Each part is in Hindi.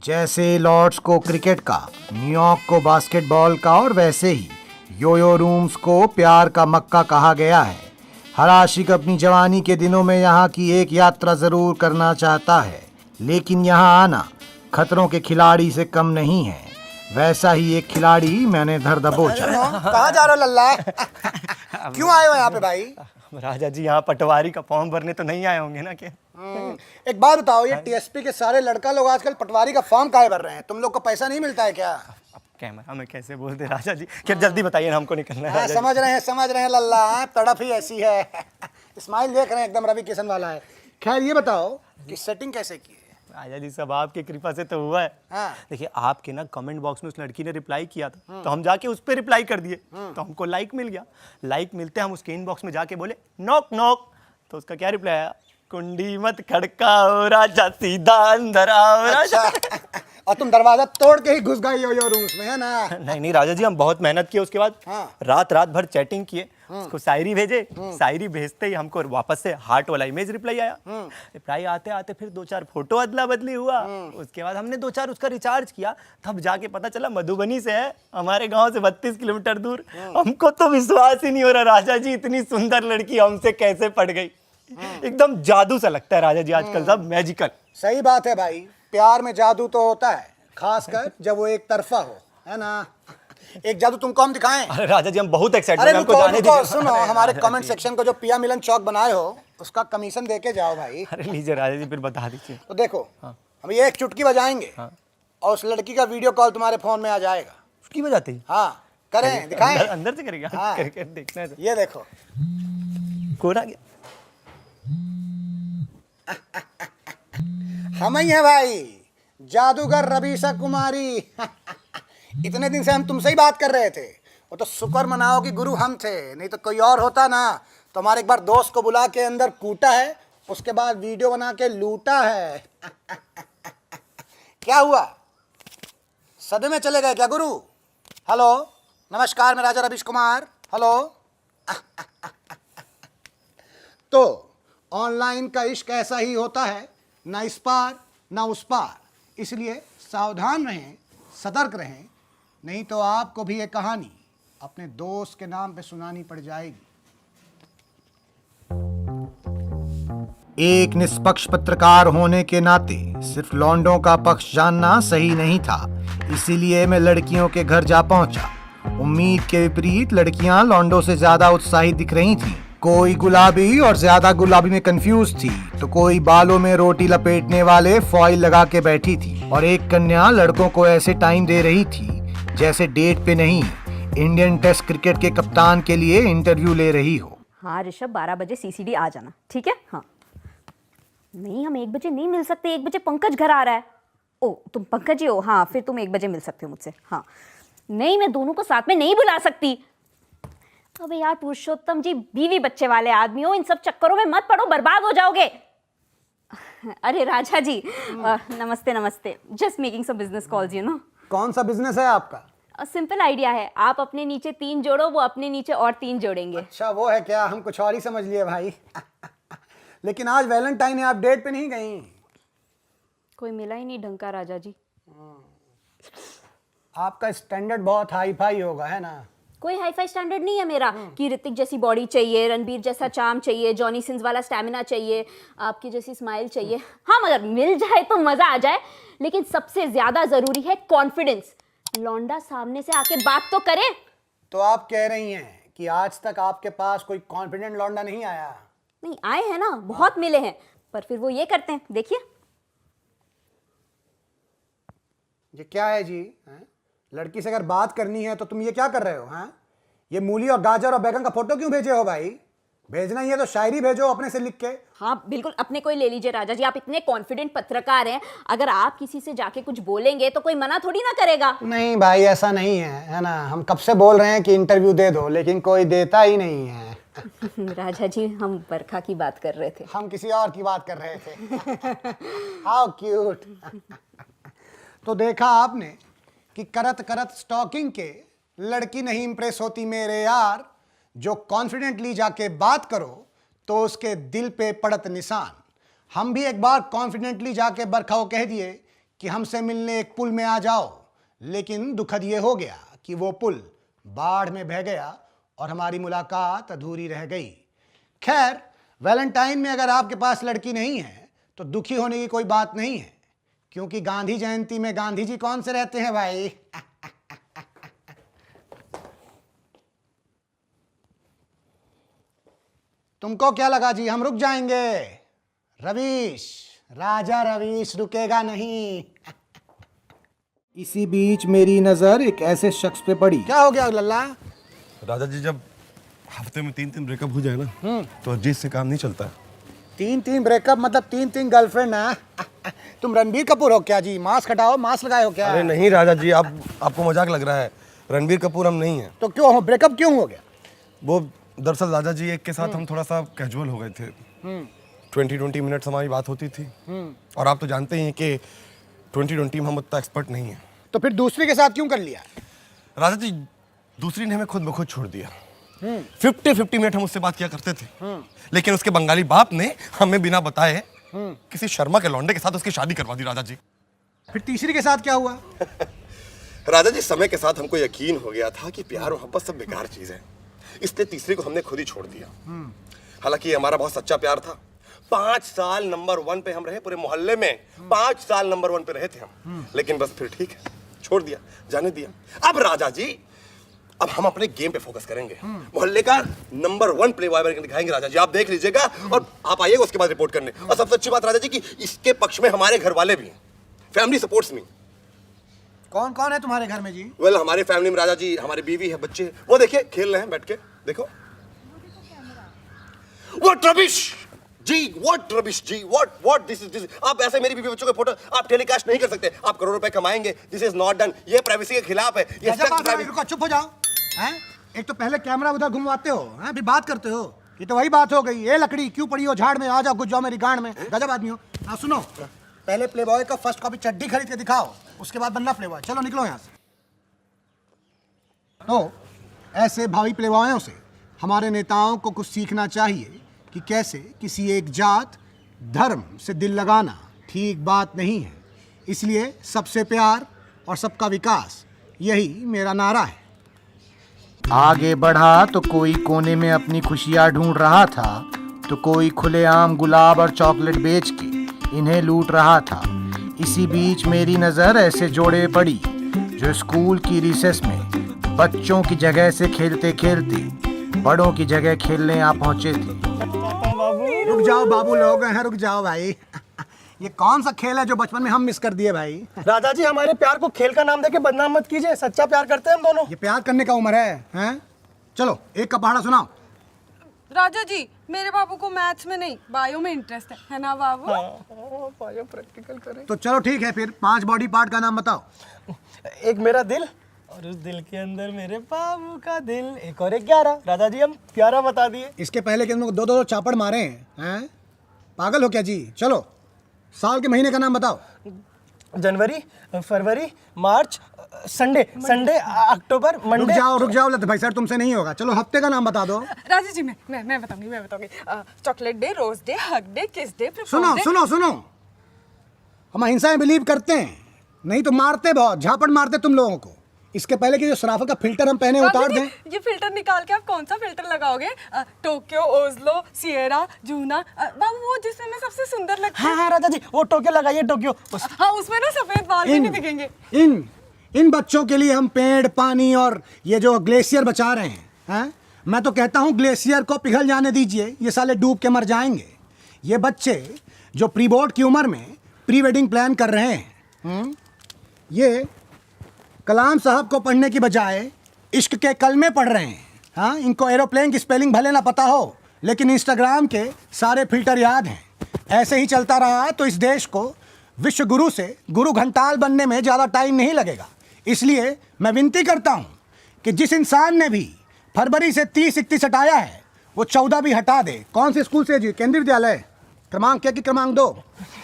जैसे लॉर्ड्स को क्रिकेट का, न्यूयॉर्क को बास्केटबॉल का और वैसे ही योयो रूम्स को प्यार का मक्का कहा गया है। हर आशिक अपनी जवानी के दिनों में यहाँ की एक यात्रा जरूर करना चाहता है, लेकिन यहाँ आना खतरों के खिलाड़ी से कम नहीं है। वैसा ही एक खिलाड़ी मैंने धर दबोचा। कहाँ जा रहे हो लल्ला? क्यों आए हो यहाँ पे भाई? राजा जी यहाँ पटवारी का फॉर्म भरने तो नहीं आए होंगे ना? क्या एक बात बताओ, ये टीएसपी के सारे लड़का लोग आजकल पटवारी का फॉर्म काहे भर रहे हैं? तुम लोग को पैसा नहीं मिलता है क्या? अब कैमरा में कैसे बोलते राजा जी? क्या जल्दी बताइए ना, हमको निकलना है। हाँ, समझ रहे हैं लल्ला, तड़प ही ऐसी है। स्माइल देख रहे हैं, एकदम रवि किशन वाला है। खैर ये बताओ कि सेटिंग कैसे की है? राजा जी सब आपकी कृपा से तो हुआ है। हाँ। देखिए आपके ना कमेंट बॉक्स में उस लड़की ने रिप्लाई किया था, तो हम जाके उस पर रिप्लाई कर दिए, तो हमको लाइक मिल गया। लाइक मिलते हम उसके इनबॉक्स में जाके बोले नॉक नॉक, तो उसका क्या रिप्लाई आया? कुंडी मत खड़काओ राजा, सीधा अंदर आओ राजा। अच्छा। और तुम दरवाजा तोड़ के ही घुस गए यो रूम्स में, है ना? नहीं राजा जी, हम बहुत मेहनत किए। उसके बाद हाँ। रात भर चैटिंग किए, उसको शायरी भेजे। शायरी भेजते ही हमको वापस से हार्ट वाला इमेज रिप्लाई आया। रिप्लाई आते आते फिर 2-4 फोटो अदला बदली हुआ। उसके बाद हमने 2-4 उसका रिचार्ज किया, तब जाके पता चला मधुबनी से है, हमारे गांव से 32 किलोमीटर दूर। हमको तो विश्वास ही नहीं हो रहा राजा जी, इतनी सुंदर लड़की हमसे कैसे पड़ गई। एकदम जादू सा लगता है राजा जी आजकल, सब मैजिकल। सही बात है भाई, प्यार में जादू तो होता है, खासकर जब वो एक तरफा हो, है ना? एक जादू तुमको हम दिखाएं? अरे राजा जी हम बहुत एक्साइटेड अरे हैं, हमको जाने रुको, दीजिए। सुनो, हमारे कमेंट सेक्शन को जो पिया मिलन चौक बनाए हो उसका कमीशन देके जाओ भाई। अरे लीजिए राजा जी, फिर बता दीजिए। तो देखो, हम ये एक चुटकी बजाएंगे और उस लड़की का वीडियो कॉल तुम्हारे फोन में आ जाएगा। उसकी बजाते ही? हाँ, करें, दिखाएं? अंदर से करेगा? हाँ। करके देखना है तो। ये देखो। कौन आ गया? हम ही हैं भाई, जादूगर रबीशा कुमारी। इतने दिन से हम तुमसे ही बात कर रहे थे। वो तो शुक्र मनाओ कि गुरु हम थे, नहीं तो कोई और होता ना तो हमारे एक बार दोस्त को बुला के अंदर कूटा है, उसके बाद वीडियो बना के लूटा है। क्या हुआ, सदमे में चले गए क्या गुरु? हेलो, नमस्कार, मैं राजा रवीश कुमार। हेलो। तो ऑनलाइन का इश्क ऐसा ही होता है, ना इस पार ना उस पार। इसलिए सावधान रहें, सतर्क रहें, नहीं तो आपको भी ये कहानी अपने दोस्त के नाम पे सुनानी पड़ जाएगी। एक निष्पक्ष पत्रकार होने के नाते सिर्फ लौंडों का पक्ष जानना सही नहीं था, इसीलिए मैं लड़कियों के घर जा पहुंचा। उम्मीद के विपरीत लड़कियां लौंडों से ज्यादा उत्साहित दिख रही थीं। कोई गुलाबी और ज्यादा गुलाबी में कंफ्यूज थी, तो कोई बालों में रोटी लपेटने वाले फॉइल लगा के बैठी थी, और एक कन्या लड़कों को ऐसे टाइम दे रही थी जैसे डेट पे नहीं, इंडियन टेस्ट क्रिकेट के कप्तान के लिए इंटरव्यू ले रही हो। हाँ ऋषभ, 12 बजे सीसीडी आ जाना, ठीक है? हाँ। नहीं, हम 1 बजे नहीं मिल सकते, 1 बजे पंकज घर आ रहा है। ओ, तुम पंकज ही हो? हाँ, फिर तुम 1 बजे मिल सकते हो मुझसे। हाँ। नहीं, मैं दोनों को साथ में नहीं बुला सकती। अबे यार पुरुषोत्तम जी, बीवी बच्चे वाले आदमी हो, इन सब चक्करों में मत पड़ो, बर्बाद हो जाओगे। अरे राजा जी, नमस्ते नमस्ते। Just making some business calls, you know. कौन सा बिजनेस है आपका? सिंपल आइडिया है, आप अपने नीचे 3 जोड़ो, वो अपने नीचे और 3 जोड़ेंगे। अच्छा वो है क्या? हम कुछ और ही समझ लिए भाई। लेकिन आज वैलेंटाइन है, आप डेट पे नहीं गई? कोई मिला ही नहीं ढंग का राजा जी। आपका स्टैंडर्ड बहुत हाई फाई होगा, है ना? कोई हाई फाई स्टैंडर्ड नहीं है मेरा कि ऋतिक जैसी बॉडी चाहिए, रणबीर जैसा चार्म चाहिए, जॉनी सिंस वाला स्टैमिना चाहिए, आपकी जैसी स्माइल चाहिए। हाँ, मगर मिल जाए तो मजा आ जाए, लेकिन सबसे ज्यादा जरूरी है कॉन्फिडेंस। लौंडा सामने से आके बात तो करे। तो आप कह रही हैं कि आज तक आपके पास कोई कॉन्फिडेंट लौंडा नहीं आया? नहीं आए हैं ना, बहुत मिले हैं, पर फिर वो ये करते हैं, देखिए। ये क्या है जी? हैं? लड़की से अगर बात करनी है तो तुम ये क्या कर रहे हो? हैं? ये मूली और गाजर और बैगन का फोटो क्यों भेजे हो भाई? भेजना ही है तो शायरी भेजो अपने से लिख के। हाँ बिल्कुल, अपने कोई ले लीजिए राजा जी, आप इतने कॉन्फिडेंट पत्रकार हैं, अगर आप किसी से जाके कुछ बोलेंगे तो कोई मना थोड़ी ना करेगा। नहीं भाई, ऐसा नहीं है ना? हम कब से बोल रहे हैं कि इंटरव्यू दे दो, लेकिन कोई देता ही नहीं है। राजा जी, हम बरखा की बात कर रहे थे। हम किसी और की बात कर रहे थे। How cute. तो देखा आपने कि करत करत स्टॉकिंग के लड़की नहीं इंप्रेस होती मेरे यार। जो कॉन्फिडेंटली जाके बात करो तो उसके दिल पे पड़त निशान। हम भी एक बार कॉन्फिडेंटली जाके बरखा को कह दिए कि हमसे मिलने एक पुल में आ जाओ, लेकिन दुखद ये हो गया कि वो पुल बाढ़ में बह गया और हमारी मुलाकात अधूरी रह गई। खैर, वैलेंटाइन में अगर आपके पास लड़की नहीं है तो दुखी होने की कोई बात नहीं है, क्योंकि गांधी जयंती में गांधी जी कौन से रहते हैं भाई। तुमको क्या लगा जी हम रुक जाएंगे? रवीश, राजा रवीश रुकेगा नहीं। इसी बीच मेरी नजर एक ऐसे शख्स पे पड़ी। क्या हो गया लल्ला? राजा जी, जब हफ्ते में 3-3 ब्रेकअप हो जाए ना तो अजीत से काम नहीं चलता है। 3-3 ब्रेकअप मतलब 3-3 गर्लफ्रेंड है? तुम रणबीर कपूर हो क्या जी? मास्क हटाओ, मास्क लगाए हो क्या? अरे नहीं राजा जी, आपको मजाक लग रहा है। रणबीर कपूर हम नहीं हैं। तो क्यों हो? ब्रेकअप क्यों हो गया? वो दरअसल राजा जी, एक के साथ हम थोड़ा सा कैजुअल हो गए थे। 20 मिनट्स हमारी बात होती थी और आप तो जानते ही हैं कि 20 में हम उतना एक्सपर्ट नहीं हैं। तो फिर दूसरी के साथ क्यों कर लिया? राजा जी, दूसरी ने हमें खुद ब खुद छोड़ दिया। 50 मिनट हम उससे बात किया करते थे, लेकिन उसके बंगाली बाप ने हमें बिना बताए किसी शर्मा के लौंडे के साथ उसकी शादी करवा दी। राजा जी, फिर तीसरी के साथ क्या हुआ? राजा जी, समय के साथ हमको यकीन हो गया था कि प्यार और मोहब्बत सब बेकार चीज है, इसलिए तीसरी को हमने खुद ही छोड़ दिया। हालांकि हमारा बहुत सच्चा प्यार था। 5 साल नंबर 1 पे हम रहे, पूरे मोहल्ले में 5 साल नंबर 1 पे रहे थे हम। लेकिन बस फिर ठीक है, छोड़ दिया, जाने दिया। अब राजा जी, अब हम अपने गेम पे फोकस करेंगे। मोहल्ले का नंबर 1 प्ले बॉय बनकर दिखाएंगे। राजा जी, आप देख लीजिएगा और आप आइएगा उसके बाद रिपोर्ट करने। और सबसे अच्छी बात राजा जी कि इसके पक्ष में हमारे घर वाले भी हैं, फैमिली सपोर्ट्स मी। कौन कौन है तुम्हारे घर में जी? वेल, हमारे फैमिली में राजा जी, हमारी बीवी है, बच्चे, वो देखिए खेल रहे हैं बैठ के, देखो। What rubbish ji, what rubbish ji, what this is। आप ऐसे मेरी बीवी बच्चों के फोटो आप टेलीकास्ट नहीं कर सकते। आप करोड़ों रुपए कमाएंगे, दिस इज नॉट डन। ये प्राइवेसी के खिलाफ है। ये रुको, चुप हो जाओ। हैं? एक तो पहले कैमरा उधर घुमवाते हो, हैं? फिर बात करते हो। ये तो वही बात हो गई। ये लकड़ी क्यों पड़ी हो झाड़ में? आ जाओ, घुस जाओ मेरी गांड में। गजब आदमी हो। हाँ सुनो, पहले प्लेबॉय का फर्स्ट कॉपी चड्डी खरीद के दिखाओ, उसके बाद बनना प्लेबॉय। चलो निकलो यहाँ से। तो ऐसे भावी प्लेबॉयों से हमारे नेताओं को कुछ सीखना चाहिए कि कैसे किसी एक जात धर्म से दिल लगाना ठीक बात नहीं है। इसलिए सबसे प्यार और सबका विकास, यही मेरा नारा है। आगे बढ़ा तो कोई कोने में अपनी खुशियाँ ढूंढ रहा था, तो कोई खुलेआम गुलाब और चॉकलेट बेच के इन्हें लूट रहा था। इसी बीच मेरी नज़र ऐसे जोड़े पड़ी जो स्कूल की रिसेस में बच्चों की जगह से खेलते खेलते बड़ों की जगह खेलने आ पहुंचे थे। रुक जाओ बाबू लोग हैं, रुक जाओ भाई। ये कौन सा खेल है जो बचपन में हम मिस कर दिए भाई? राजा जी, हमारे प्यार को खेल का नाम देके बदनाम मत कीजिए। सच्चा प्यार करते हैं हम दोनों। ये प्यार करने का उम्र है? चलो एक का पहाड़ा सुनाओ। राजा जी, मेरे बाबू को मैथ्स में नहीं बायो में इंटरेस्ट है ना बाबू? बायो प्रैक्टिकल करें। तो चलो ठीक है, फिर 5 बॉडी पार्ट का नाम बताओ। एक मेरा दिल, और उस दिल के अंदर मेरे बाबू का दिल, एक और 11। राजा जी, हम 11 बता दिए। इसके पहले कि तुम 2-2 चापड़ मारे हैं? पागल हो क्या जी? चलो साल के महीने का नाम बताओ। जनवरी, फरवरी, मार्च, संडे, अक्टूबर, मंडे। रुक जाओ लत भाई सर, तुमसे नहीं होगा। चलो हफ्ते का नाम बता दो। राजा जी, मैं बताऊंगी। Chocolate day, rose day, hug day, kiss day, सुनो, हम अहिंसा में बिलीव करते हैं, नहीं तो मारते बहुत, झापड़ मारते तुम लोगों को। इसके पहले कि जो सराफा का फिल्टर हम पहने उतार दें। ये फिल्टर निकाल के आप कौन सा फिल्टर लगाओगे? टोक्यो, ओस्लो, सिएरा, जूना, बाबू वो जिसमें मैं सबसे सुंदर लगती हूँ। हाँ राजा जी, वो टोक्यो लगाइए, टोक्यो। हाँ, उसमें ना सफेद बाल भी नहीं दिखेंगे। इन बच्चों के लिए हम पेड़, पानी और ये जो ग्लेशियर बचा रहे हैं। मैं तो कहता हूँ ग्लेशियर को पिघल जाने दीजिए, ये साले डूब के मर जाएंगे। ये बच्चे जो प्री बोर्ड की उम्र में प्री वेडिंग प्लान कर रहे हैं, ये कलाम साहब को पढ़ने की बजाय इश्क के कलमे पढ़ रहे हैं। हाँ, इनको एरोप्लेन की स्पेलिंग भले ना पता हो, लेकिन इंस्टाग्राम के सारे फिल्टर याद हैं। ऐसे ही चलता रहा तो इस देश को विश्व गुरु से गुरु घंटाल बनने में ज़्यादा टाइम नहीं लगेगा। इसलिए मैं विनती करता हूँ कि जिस इंसान ने भी फरवरी से 30-31 हटाया है, वो 14 भी हटा दे। कौन से स्कूल से जी? केंद्रीय विद्यालय। क्रमांक क्या कि क्रमांक 2?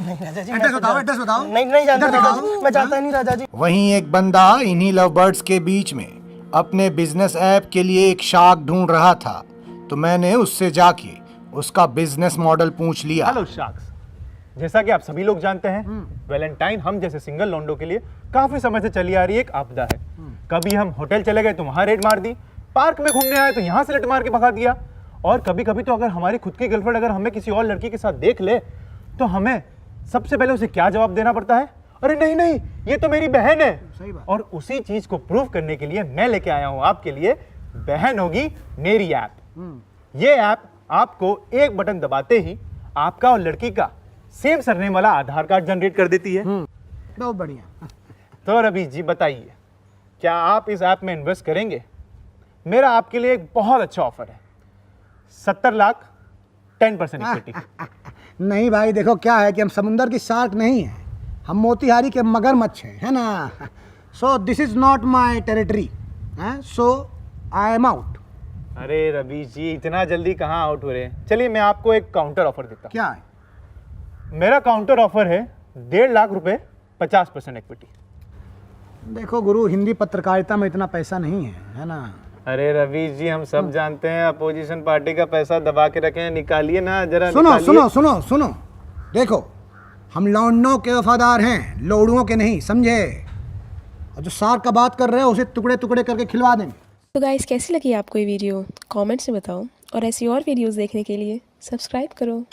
एड्रेस बताओ। नहीं जानता राजा जी, मैं जानता नहीं राजा जी। वहीं एक बंदा इन्हीं लव बर्ड्स के बीच में अपने बिजनेस ऐप के लिए एक शार्क ढूंढ रहा था, तो मैंने उससे जाके उसका बिजनेस मॉडल पूछ लिया। हेलो शार्क्स, जैसा कि आप सभी लोग जानते हैं, वैलेंटाइन हम जैसे सिंगल लॉन्डो के लिए काफी समय से चली आ रही एक आपदा है। कभी हम होटल चले गए तो वहां रेड मार दी, पार्क में घूमने आए तो यहाँ से रट मार के भगा दिया, और कभी कभी तो अगर हमारी खुद की गर्लफ्रेंड अगर हमें किसी और लड़की के साथ देख ले तो हमें सबसे पहले उसे क्या जवाब देना पड़ता है? अरे नहीं नहीं, ये तो मेरी बहन है। सही बात। और उसी चीज को प्रूव करने के लिए मैं लेके आया हूं आपके लिए बहन होगी मेरी ऐप। ये ऐप आपको एक बटन दबाते ही आपका और लड़की का सेम सरनेम वाला आधार कार्ड जनरेट कर देती है। बहुत बढ़िया। तो रवि जी बताइए, क्या आप इस ऐप में इन्वेस्ट करेंगे? मेरा आपके लिए एक बहुत अच्छा ऑफर है, 70 लाख 10% इक्विटी। नहीं भाई, देखो क्या है कि हम समुंदर की शार्क नहीं हैं, हम मोतिहारी के मगरमच्छ हैं, है ना। So this is not my territory, so I am out. अरे रवि जी, इतना जल्दी कहाँ आउट हो रहे हैं? चलिए मैं आपको एक काउंटर ऑफर देता हूँ। क्या है? मेरा काउंटर ऑफर है 1.5 लाख रुपए 50% इक्विटी। देखो गुरु, हिंदी पत्रकारिता में इतना पैसा नहीं है ना। अरे रवि जी, हम सब जानते हैं अपोजिशन पार्टी का पैसा दबा के रखे हैं, निकालिए ना जरा। सुनो निकालिए। सुनो सुनो सुनो, देखो हम लौंडों के वफादार हैं, लोड़ुओं के नहीं, समझे। और जो शार्क का बात कर रहे हो उसे टुकड़े टुकड़े करके खिलवा देंगे। तो गाइस, कैसी लगी आपको ये वीडियो? कमेंट्स में बताओ, और ऐसी और वीडियोस देखने के लिए सब्सक्राइब करो।